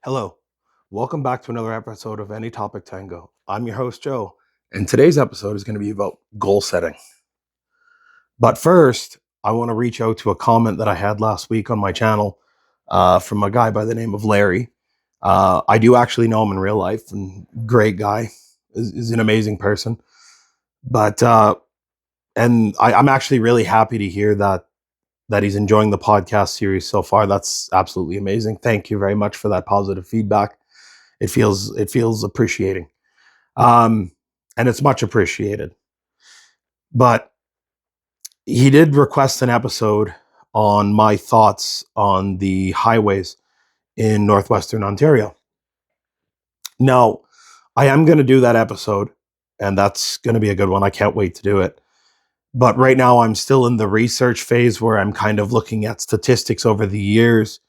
Hello, welcome back to another episode of Any Topic Tango. I'm your host, Joe, and today's episode is going to be about goal setting. But first, I want to reach out to a comment that I had last week on my channel from a guy by the name of Larry. I do actually know him in real life, and great guy, is an amazing person. But I'm actually really happy to hear that he's enjoying the podcast series so far. That's absolutely amazing. Thank you very much for that positive feedback. It feels appreciating, um, and it's much appreciated. But he did request an episode on my thoughts on the highways in northwestern Ontario. Now, I am going to do that episode, and that's going to be a good one. I can't wait to do it. But right now, I'm still in the research phase where I'm kind of looking at statistics over the years,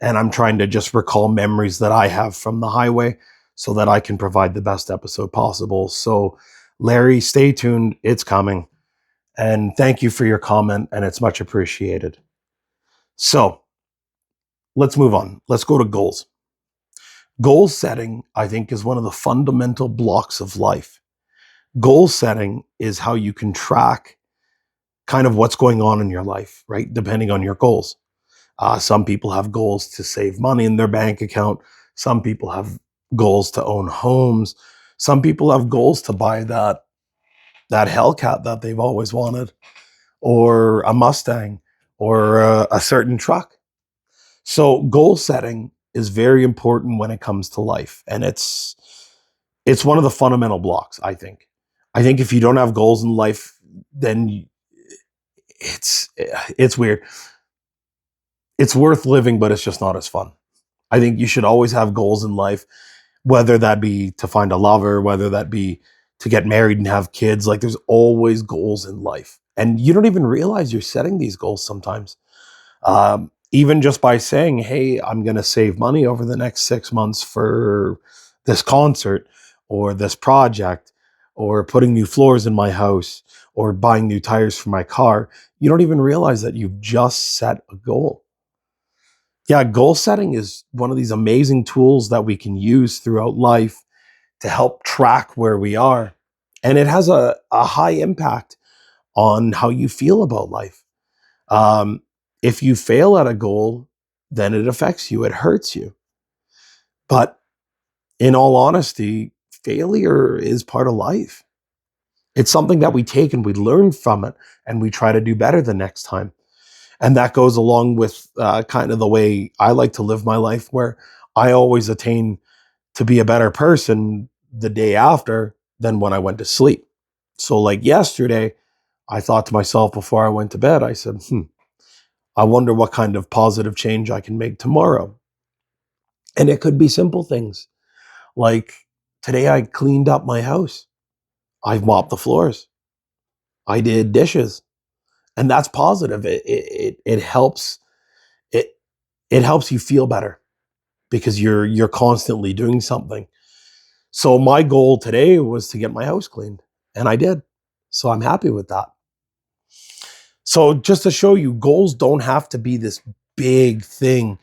and I'm trying to just recall memories that I have from the highway so that I can provide the best episode possible. So, Larry, stay tuned. It's coming. And thank you for your comment, and it's much appreciated. So, let's move on. Let's go to goals. Goal setting, I think, is one of the fundamental blocks of life. Goal setting is how you can track kind of what's going on in your life, right? Depending on your goals. Some people have goals to save money in their bank account. Some people have goals to own homes. Some people have goals to buy that Hellcat that they've always wanted, or a Mustang, or a certain truck. So goal setting is very important when it comes to life, and it's one of the fundamental blocks. I think if you don't have goals in life, then it's weird. It's worth living, but it's just not as fun. I think you should always have goals in life, whether that be to find a lover, whether that be to get married and have kids. Like, there's always goals in life, and you don't even realize you're setting these goals sometimes. Even just by saying, "Hey, I'm going to save money over the next 6 months for this concert, or this project, or putting new floors in my house, or buying new tires for my car," you don't even realize that you've just set a goal. Yeah, goal setting is one of these amazing tools that we can use throughout life to help track where we are. And it has a high impact on how you feel about life. Um, if you fail at a goal, then it affects you, it hurts you. But in all honesty, failure is part of life. It's something that we take and we learn from it, and we try to do better the next time. And that goes along with kind of the way I like to live my life, where I always attain to be a better person the day after than when I went to sleep. So, like yesterday, I thought to myself before I went to bed, I said, I wonder what kind of positive change I can make tomorrow. And it could be simple things like, today I cleaned up my house, I mopped the floors, I did dishes, and that's positive. It helps. It it helps you feel better because you're constantly doing something. So my goal today was to get my house cleaned, and I did. So I'm happy with that. So just to show you, goals don't have to be this big thing,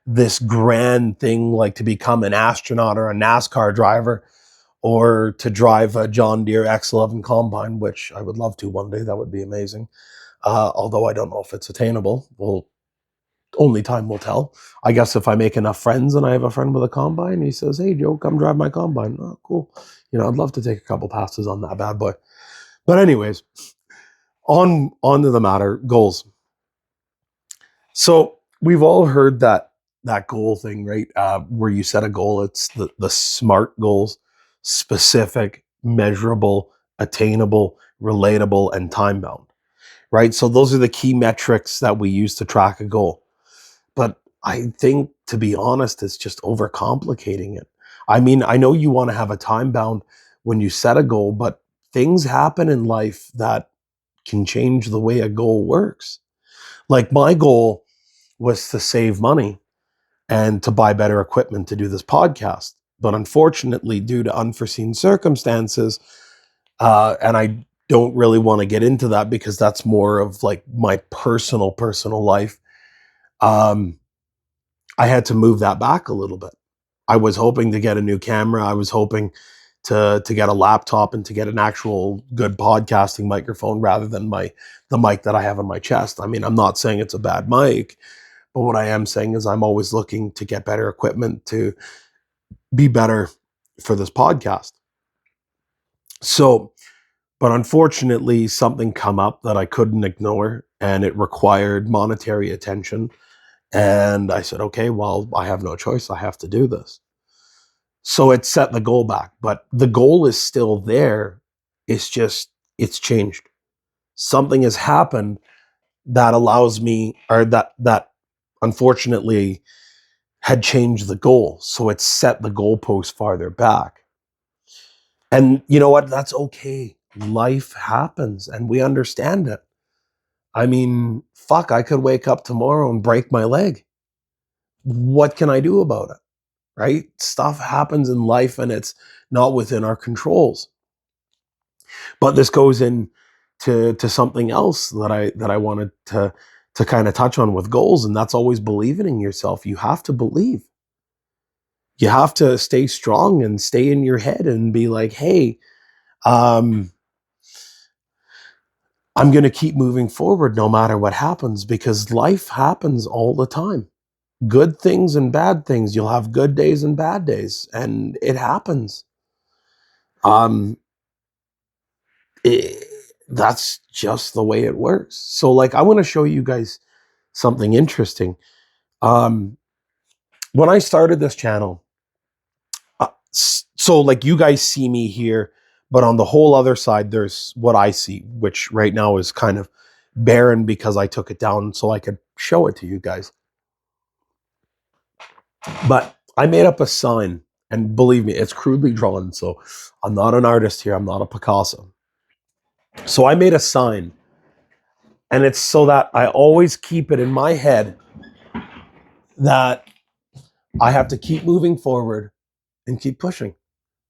this grand thing, like to become an astronaut or a NASCAR driver, or to drive a John Deere X11 combine, which I would love to one day. That would be amazing. Although I don't know if it's attainable. Well, only time will tell. I guess if I make enough friends, and I have a friend with a combine, he says, "Hey, Joe, come drive my combine." Oh, cool. I'd love to take a couple passes on that bad boy. But anyways, on to the matter, goals. So we've all heard that goal thing, right? Where you set a goal. It's the SMART goals: specific, measurable, attainable, relatable, and time bound. Right. So those are the key metrics that we use to track a goal. But I think, to be honest, it's just overcomplicating it. I mean, I know you want to have a time bound when you set a goal, but things happen in life that can change the way a goal works. Like, my goal was to save money and to buy better equipment to do this podcast. But unfortunately, due to unforeseen circumstances, and I don't really want to get into that because that's more of like my personal life. Um, I had to move that back a little bit. I was hoping to get a new camera. I was hoping to get a laptop and to get an actual good podcasting microphone rather than the mic that I have on my chest. I mean, I'm not saying it's a bad mic, but what I am saying is I'm always looking to get better equipment to be better for this podcast. So, but unfortunately, something come up that I couldn't ignore, and it required monetary attention. And I said, okay, well, I have no choice. I have to do this. So it set the goal back, but the goal is still there. It's just, it's changed. Something has happened that allows me, or that unfortunately had changed the goal. So it set the goalpost farther back. And you know what? That's okay. Life happens and we understand it. I mean, fuck, I could wake up tomorrow and break my leg. What can I do about it? Right? Stuff happens in life and it's not within our controls. But this goes in to something else that I wanted to kind of touch on with goals, and that's always believing in yourself. You have to believe. You have to stay strong and stay in your head and be like, hey, um, I'm going to keep moving forward no matter what happens, because life happens all the time. Good things and bad things. You'll have good days and bad days, and it happens. Um, it, that's just the way it works. So, like, I want to show you guys something interesting. Um, when I started this channel, so like you guys see me here, but on the whole other side, there's what I see, which right now is kind of barren because I took it down so I could show it to you guys. But I made up a sign, and believe me, it's crudely drawn. So I'm not an artist here. I'm not a Picasso. So I made a sign, and it's so that I always keep it in my head that I have to keep moving forward and keep pushing,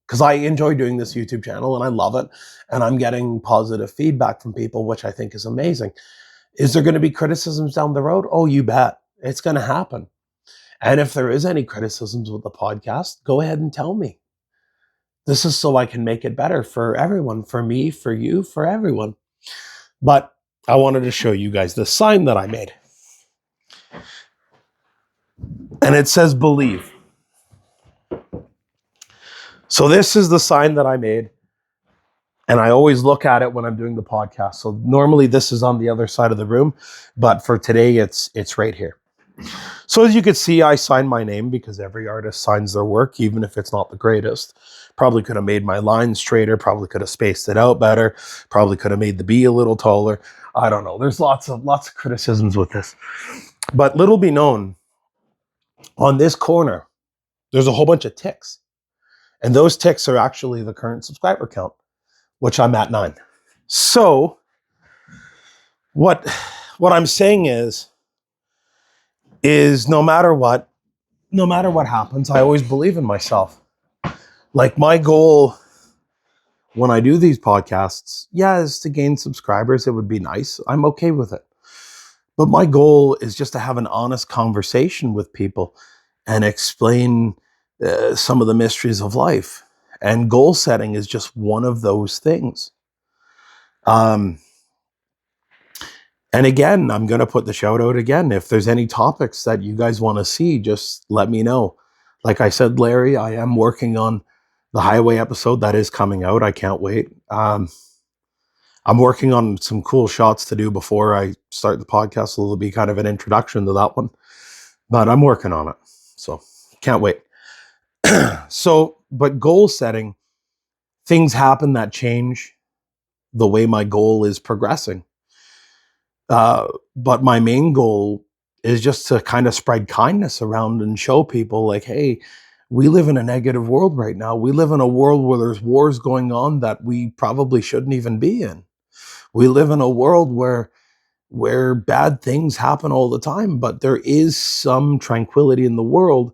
because I enjoy doing this YouTube channel and I love it. And I'm getting positive feedback from people, which I think is amazing. Is there going to be criticisms down the road? Oh, you bet. It's going to happen. And if there is any criticisms with the podcast, go ahead and tell me. This is so I can make it better for everyone, for me, for you, for everyone. But I wanted to show you guys the sign that I made. And it says believe. So this is the sign that I made. And I always look at it when I'm doing the podcast. So normally this is on the other side of the room, but for today it's right here. So as you can see, I signed my name because every artist signs their work, even if it's not the greatest. Probably could have made my line straighter, probably could have spaced it out better, probably could have made the B a little taller. I don't know. There's lots of criticisms with this. But little be known, on this corner, there's a whole bunch of ticks. And those ticks are actually the current subscriber count, which I'm at 9. So what I'm saying is no matter what happens, I always believe in myself. Like, my goal when I do these podcasts, is to gain subscribers. It would be nice. I'm okay with it. But my goal is just to have an honest conversation with people and explain some of the mysteries of life. And goal setting is just one of those things. And again, I'm going to put the shout out again. If there's any topics that you guys want to see, just let me know. Like I said, Larry, I am working on the highway episode that is coming out. I can't wait. I'm working on some cool shots to do before I start the podcast. So it'll be kind of an introduction to that one, but I'm working on it. So can't wait. So, but goal setting, things happen that change the way my goal is progressing. But my main goal is just to kind of spread kindness around and show people like, hey, we live in a negative world right now. We live in a world where there's wars going on that we probably shouldn't even be in. We live in a world where bad things happen all the time, but there is some tranquility in the world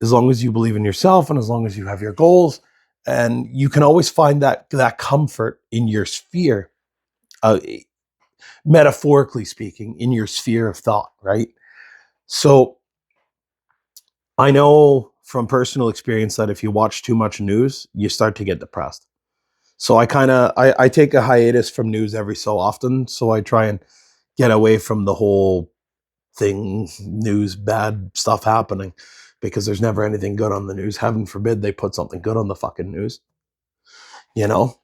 as long as you believe in yourself and as long as you have your goals, and you can always find that comfort in your sphere, metaphorically speaking, in your sphere of thought, right? So I know from personal experience that if you watch too much news, you start to get depressed. So I take a hiatus from news every so often. So I try and get away from the whole thing, news, bad stuff happening, because there's never anything good on the news. Heaven forbid they put something good on the fucking news, you know?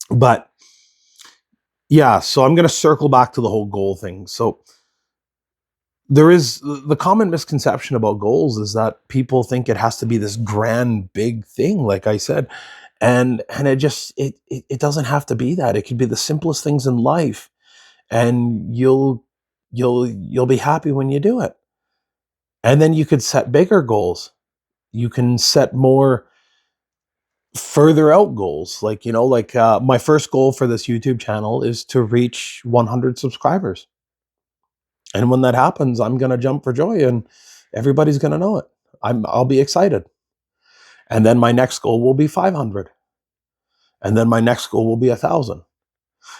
But yeah, so I'm going to circle back to the whole goal thing. So there is the common misconception about goals is that people think it has to be this grand big thing, like I said, and it doesn't have to be that. It could be the simplest things in life, and you'll be happy when you do it. And then you could set bigger goals. You can set more further out goals, like, my first goal for this YouTube channel is to reach 100 subscribers. And when that happens, I'm going to jump for joy and everybody's going to know it. I'll be excited. And then my next goal will be 500. And then my next goal will be 1,000.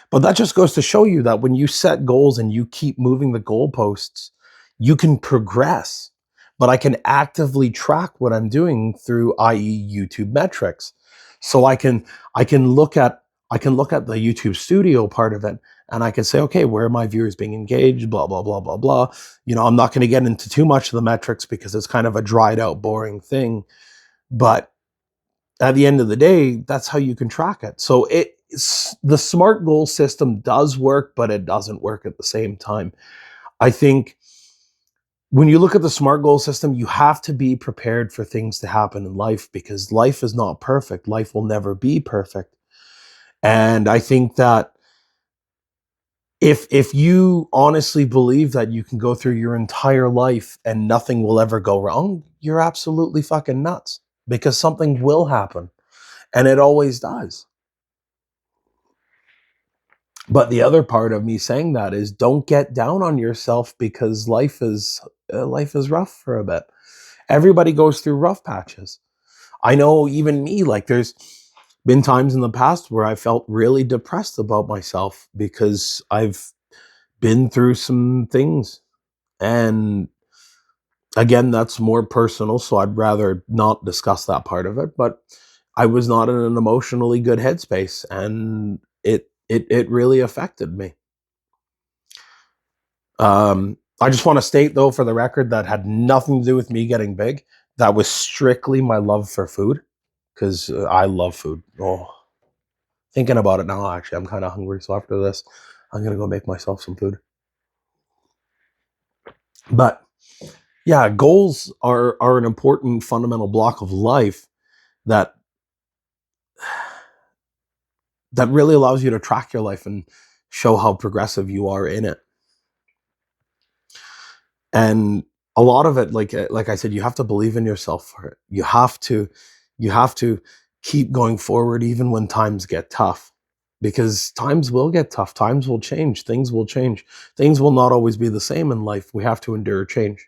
But that just goes to show you that when you set goals and you keep moving the goalposts, you can progress. But I can actively track what I'm doing through, i.e., YouTube metrics. So I can look at the YouTube studio part of it, and I can say, okay, where are my viewers being engaged? Blah blah blah blah blah. I'm not going to get into too much of the metrics because it's kind of a dried out, boring thing. But at the end of the day, that's how you can track it. So the SMART goal system does work, but it doesn't work at the same time. I think when you look at the SMART goal system, you have to be prepared for things to happen in life, because life is not perfect. Life will never be perfect. And I think that if you honestly believe that you can go through your entire life and nothing will ever go wrong, you're absolutely fucking nuts, because something will happen, and it always does. But the other part of me saying that is, don't get down on yourself, because life is rough for a bit. Everybody goes through rough patches. I know, even me, like, there's been times in the past where I felt really depressed about myself because I've been through some things. And again, that's more personal, so I'd rather not discuss that part of it. But I was not in an emotionally good headspace, and it really affected me. I just want to state, though, for the record, that had nothing to do with me getting big. That was strictly my love for food, because I love food. Oh, thinking about it now, actually, I'm kind of hungry. So after this, I'm gonna go make myself some food. But yeah, goals are an important fundamental block of life that that really allows you to track your life and show how progressive you are in it. And a lot of it, like I said, you have to believe in yourself for it. You have to keep going forward even when times get tough, because times will get tough, times will change, things will not always be the same in life. We have to endure change.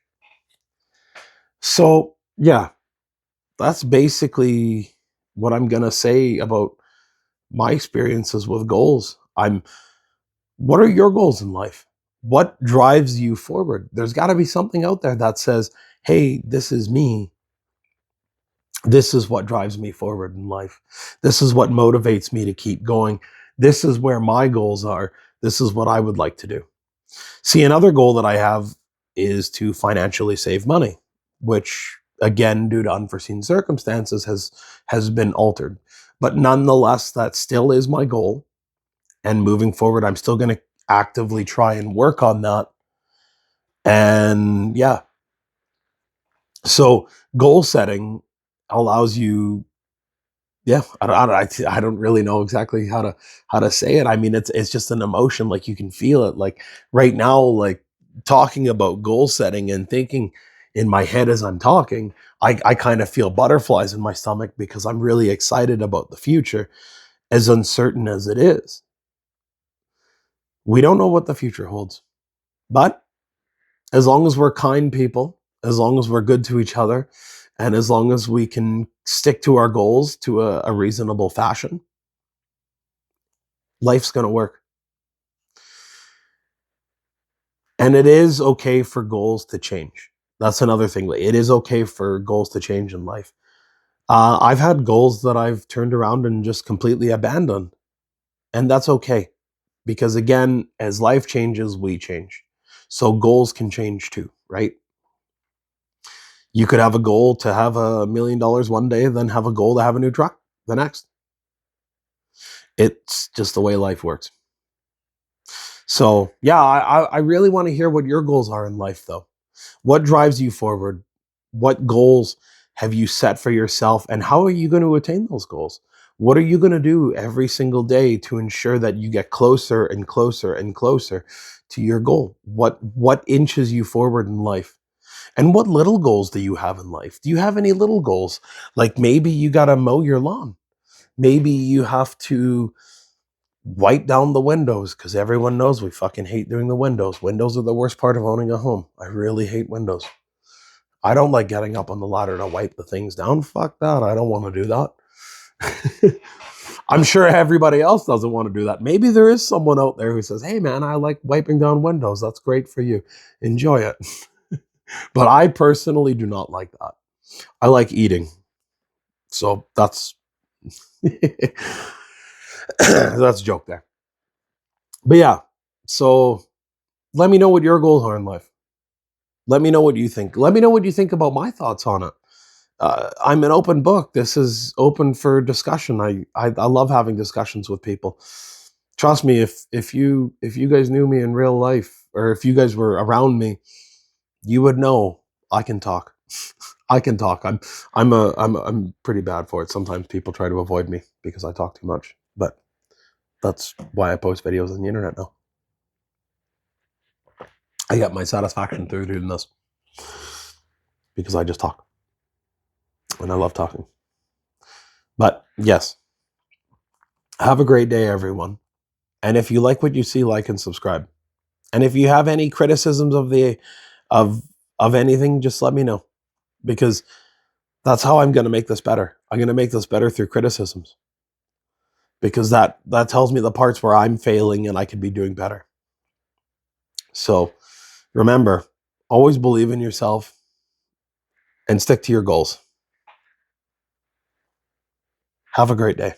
So yeah, that's basically what I'm gonna say about my experiences with goals. What are your goals in life? What drives you forward? There's got to be something out there that says, hey, this is me. This is what drives me forward in life. This is what motivates me to keep going. This is where my goals are. This is what I would like to do. See, another goal that I have is to financially save money, which, again, due to unforeseen circumstances, has been altered. But nonetheless, that still is my goal. And moving forward, I'm still going to actively try and work on that. And yeah, so goal setting allows you, yeah, I don't really know exactly how to say it. I mean, it's just an emotion, like you can feel it. Like right now, like talking about goal setting and thinking in my head as I'm talking, I kind of feel butterflies in my stomach, because I'm really excited about the future, as uncertain as it is. We don't know what the future holds, but as long as we're kind people, as long as we're good to each other, and as long as we can stick to our goals to a reasonable fashion, life's going to work. And it is okay for goals to change. That's another thing. It is okay for goals to change in life. I've had goals that I've turned around and just completely abandoned, and that's okay, because again, as life changes, we change. So goals can change too, right? You could have a goal to have $1 million one day, then have a goal to have a new truck the next. It's just the way life works. So yeah, I really want to hear what your goals are in life, though. What drives you forward? What goals have you set for yourself, and how are you going to attain those goals? What are you going to do every single day to ensure that you get closer and closer and closer to your goal? What inches you forward in life? And what little goals do you have in life? Do you have any little goals? Like maybe you got to mow your lawn. Maybe you have to wipe down the windows, because everyone knows we fucking hate doing the windows. Windows are the worst part of owning a home. I really hate windows. I don't like getting up on the ladder to wipe the things down. Fuck that. I don't want to do that. I'm sure everybody else doesn't want to do that. Maybe there is someone out there who says, hey man, I like wiping down windows. That's great for you. Enjoy it. But I personally do not like that. I like eating. So that's that's a joke there. But yeah, so let me know what your goals are in life. Let me know what you think. Let me know what you think about my thoughts on it. I'm an open book. This is open for discussion. I love having discussions with people. Trust me, if you guys knew me in real life, or if you guys were around me, you would know I can talk. I can talk. I'm pretty bad for it. Sometimes people try to avoid me because I talk too much, but that's why I post videos on the internet now. I get my satisfaction through doing this because I just talk, and I love talking. But yes, have a great day, everyone. And if you like what you see, like and subscribe. And if you have any criticisms of of anything, just let me know, because that's how I'm going to make this better. I'm going to make this better through criticisms, because that tells me the parts where I'm failing and I could be doing better. So remember, always believe in yourself and stick to your goals. Have a great day.